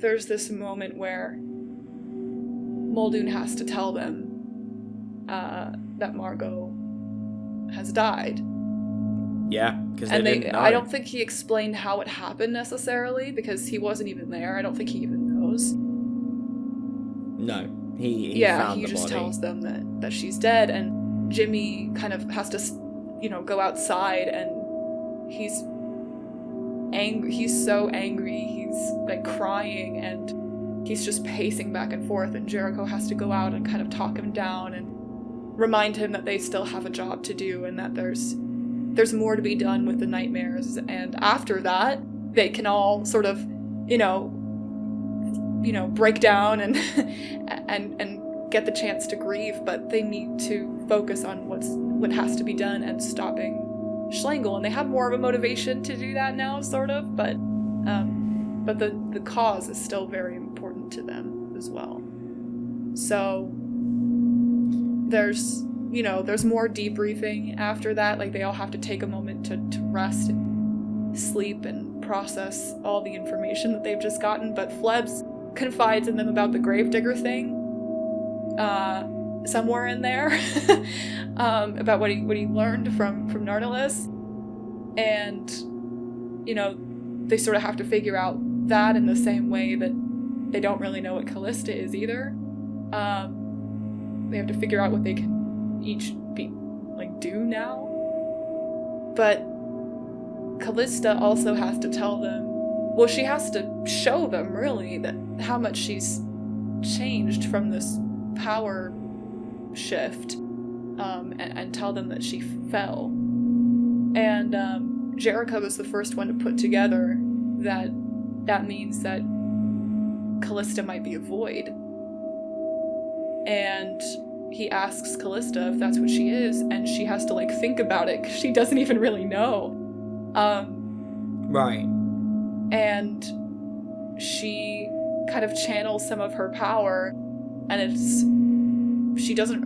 this moment where Muldoon has to tell them that Margot has died. Yeah, because they didn't know. I don't think he explained how it happened necessarily, because he wasn't even there. I don't think he even knows. No, he found the just body. tells them that she's dead, and Jimmy kind of has to, go outside, and he's angry. He's so angry. He's like crying, and he's just pacing back and forth, and Jericho has to go out and kind of talk him down and remind him that they still have a job to do, and that there's more to be done with the nightmares. And after that, they can all sort of, break down and get the chance to grieve, but they need to focus on what has to be done and stopping Schlengel. And they have more of a motivation to do that now, sort of, but the cause is still very important to them as well. So there's more debriefing after that. Like, they all have to take a moment to rest and sleep and process all the information that they've just gotten. But Flebs confides in them about the gravedigger thing somewhere in there, about what he learned from Nardolis. And, they sort of have to figure out that in the same way that they don't really know what Callista is either. They have to figure out what they can each do now. But Callista also has to tell them, well, she has to show them really that how much she's changed from this power shift, and tell them that she fell. And Jericho was the first one to put together that means that Callista might be a void. And he asks Callista if that's what she is, and she has to think about it, because she doesn't even really know. Right. And she kind of channels some of her power, and she doesn't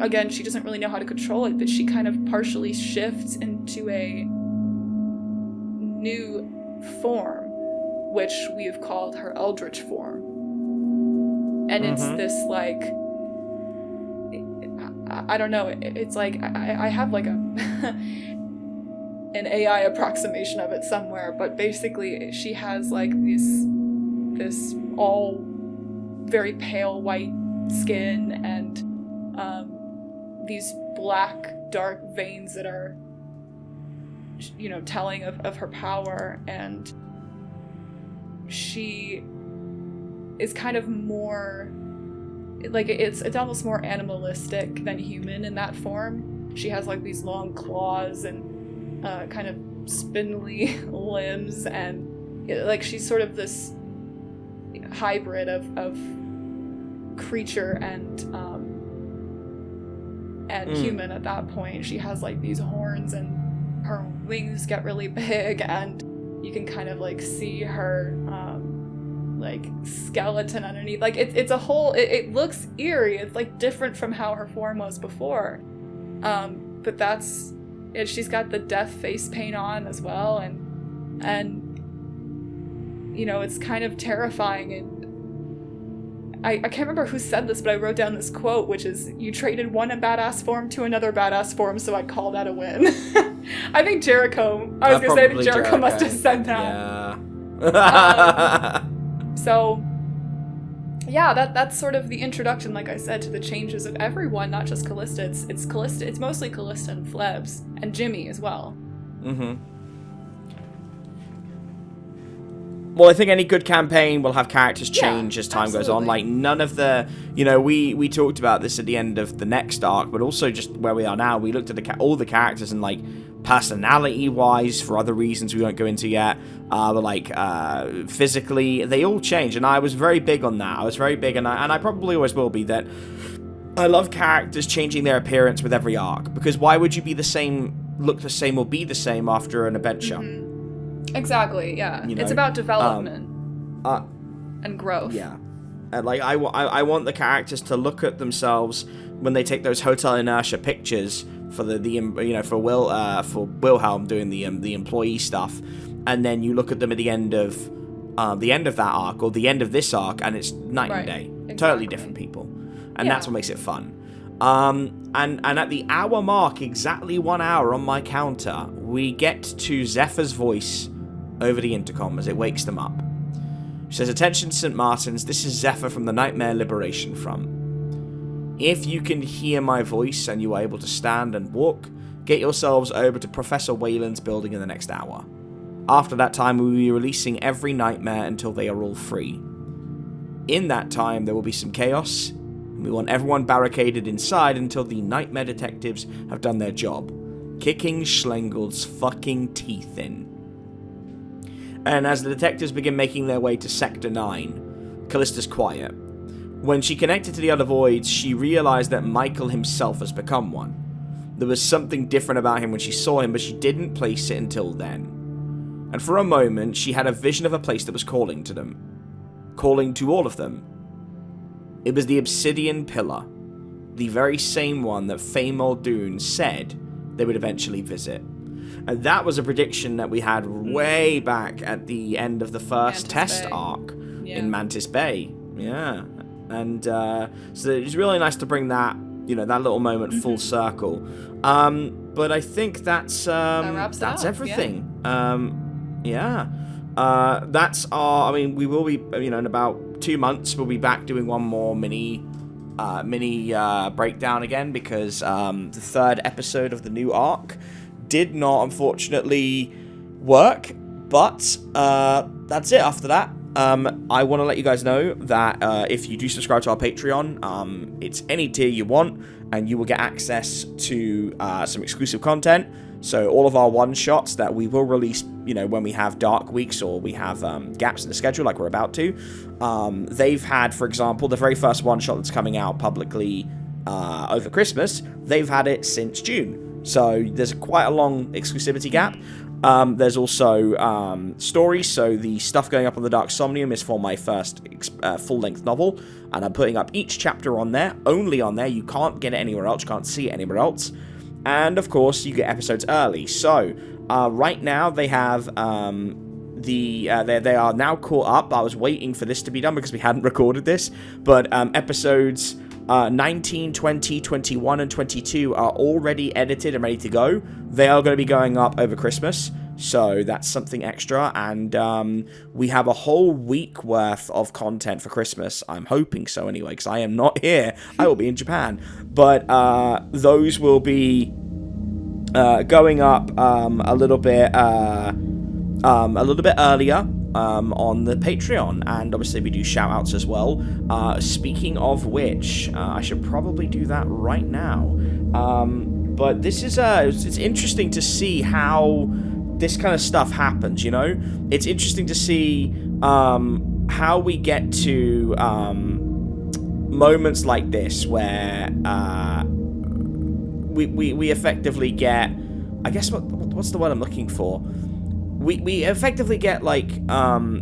really know how to control it, but she kind of partially shifts into a new form, which we have called her Eldritch form. And it's this I don't know, it's I have an AI approximation of it somewhere, but basically she has this all very pale white skin, and these black dark veins that are telling of her power. And she is kind of more it's almost more animalistic than human in that form. She has these long claws and kind of spindly limbs, and she's sort of this hybrid of creature and human at that point. She has these horns, and her wings get really big, and you can kind of see her skeleton underneath. It's a whole, it looks eerie. It's different from how her form was before, but that's it. She's got the death face paint on as well, and it's kind of terrifying. And I can't remember who said this, but I wrote down this quote, which is, "You traded one badass form to another badass form, so I call that a win." I think Jericho, I was gonna say that Jericho must have said that. Yeah. So, yeah, that's sort of the introduction, like I said, to the changes of everyone, not just Callista. It's Callista. It's mostly Callista and Flebs and Jimmy as well. Well, I think any good campaign will have characters change as time goes on. None of the, we talked about this at the end of the next arc, but also just where we are now. We looked at all the characters, and personality-wise, for other reasons we won't go into yet, physically, they all change, and I was very big on that. I was very big, and I probably always will be, that I love characters changing their appearance with every arc, because why would you be the same, look the same, or be the same after an adventure? Exactly, yeah. It's about development and growth. Yeah. And I want the characters to look at themselves when they take those hotel inertia pictures for for Wilhelm doing the employee stuff, and then you look at them at the end of that arc or the end of this arc, and it's night and day, totally different people, and that's what makes it fun. And at the hour mark, exactly 1 hour on my counter, we get to Zephyr's voice over the intercom as it wakes them up. She says, "Attention, St. Martin's, this is Zephyr from the Nightmare Liberation Front. If you can hear my voice and you are able to stand and walk, get yourselves over to Professor Wayland's building in the next hour. After that time, we will be releasing every nightmare until they are all free. In that time, there will be some chaos, and we want everyone barricaded inside until the nightmare detectives have done their job, kicking Schlengel's fucking teeth in." And as the detectives begin making their way to Sector 9, Callista's quiet. When she connected to the other voids, she realized that Michael himself has become one. There was something different about him when she saw him, but she didn't place it until then. And for a moment, she had a vision of a place that was calling to them. Calling to all of them. It was the Obsidian Pillar. The very same one that Faye Muldoon said they would eventually visit. And that was a prediction that we had way back at the end of the first test arc in Mantis Bay. Yeah. And so it's really nice to bring that, that little moment full circle. But I think that's everything. That's we will be, in about 2 months, we'll be back doing one more mini breakdown again, because the third episode of the new arc did not, unfortunately, work. But that's it after that. I want to let you guys know that if you do subscribe to our Patreon, it's any tier you want, and you will get access to some exclusive content. So all of our one-shots that we will release, when we have dark weeks or we have gaps in the schedule like we're about to. They've had, for example, the very first one-shot that's coming out publicly over Christmas, they've had it since June. So there's quite a long exclusivity gap. There's also stories, so the stuff going up on the Dark Somnium is for my first full-length novel, and I'm putting up each chapter on there, only on there. You can't get it anywhere else, you can't see it anywhere else. And of course, you get episodes early. So right now they have they are now caught up. I was waiting for this to be done because we hadn't recorded this, but episodes 19, 20, 21, and 22 are already edited and ready to go. They are going to be going up over Christmas, so that's something extra, and we have a whole week worth of content for Christmas. I'm hoping so anyway, because I am not here. I will be in Japan, but those will be going up a little bit earlier on the Patreon, and obviously we do shout outs as well. Speaking of which, I should probably do that right now. But this is it's interesting to see how this kind of stuff happens, It's interesting to see how we get to moments like this where we effectively get, I guess what's the word I'm looking for? We effectively get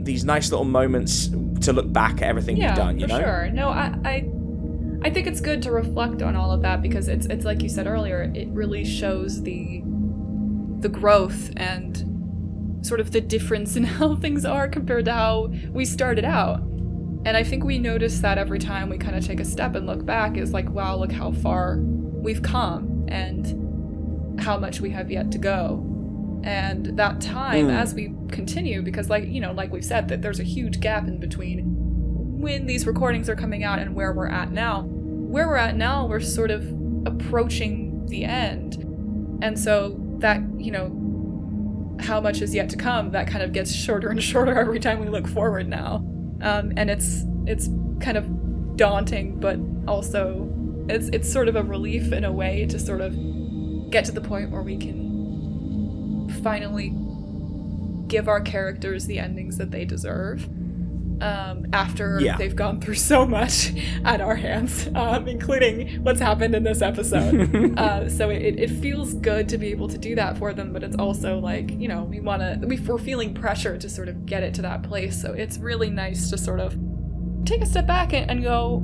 these nice little moments to look back at everything we've done, for sure. No, I think it's good to reflect on all of that, because it's like you said earlier, it really shows the growth and sort of the difference in how things are compared to how we started out. And I think we notice that every time we kind of take a step and look back, is like, wow, look how far we've come and how much we have yet to go. And that time, as we continue, because like we've said, that there's a huge gap in between when these recordings are coming out and where we're at now. Where we're at now, we're sort of approaching the end. And so that, how much is yet to come, that kind of gets shorter and shorter every time we look forward now. And it's kind of daunting, but also it's sort of a relief in a way to sort of get to the point where we can finally give our characters the endings that they deserve. After they've gone through so much at our hands, including what's happened in this episode. So it feels good to be able to do that for them, but it's also like, you know, we're feeling pressure to sort of get it to that place. So it's really nice to sort of take a step back and go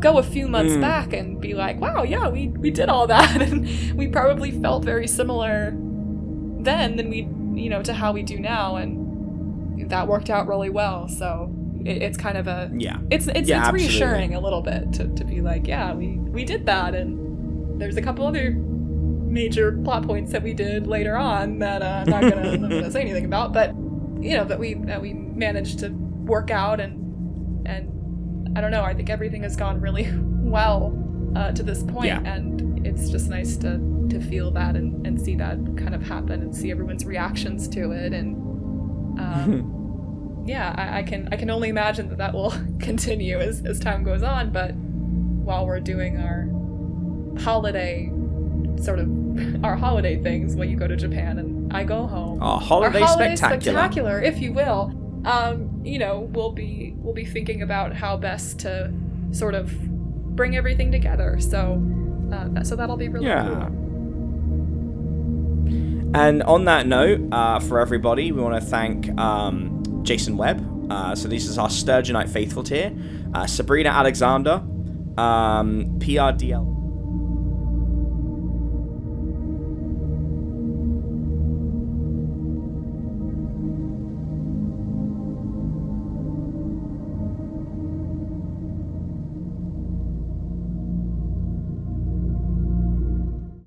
a few months back and be like, wow, yeah, we did all that. And we probably felt very similar then than we, you know, to how we do now. And that worked out really well. So it's kind of a it's reassuring a little bit to be like, yeah, we did that. And there's a couple other major plot points that we did later on that I'm not gonna say anything about, but you know, that we managed to work out, and I don't know, I think everything has gone really well to this point, and it's just nice to feel that and see that kind of happen and see everyone's reactions to it. And I can only imagine that will continue as time goes on. But while we're doing our holiday things, when you go to Japan and I go home, our holiday spectacular, if you will, you know, we'll be thinking about how best to sort of bring everything together. So that'll be really cool. And on that note, for everybody, we want to thank Jason Webb. So this is our Sturgeonite Faithful tier. Sabrina Alexander, PRDL.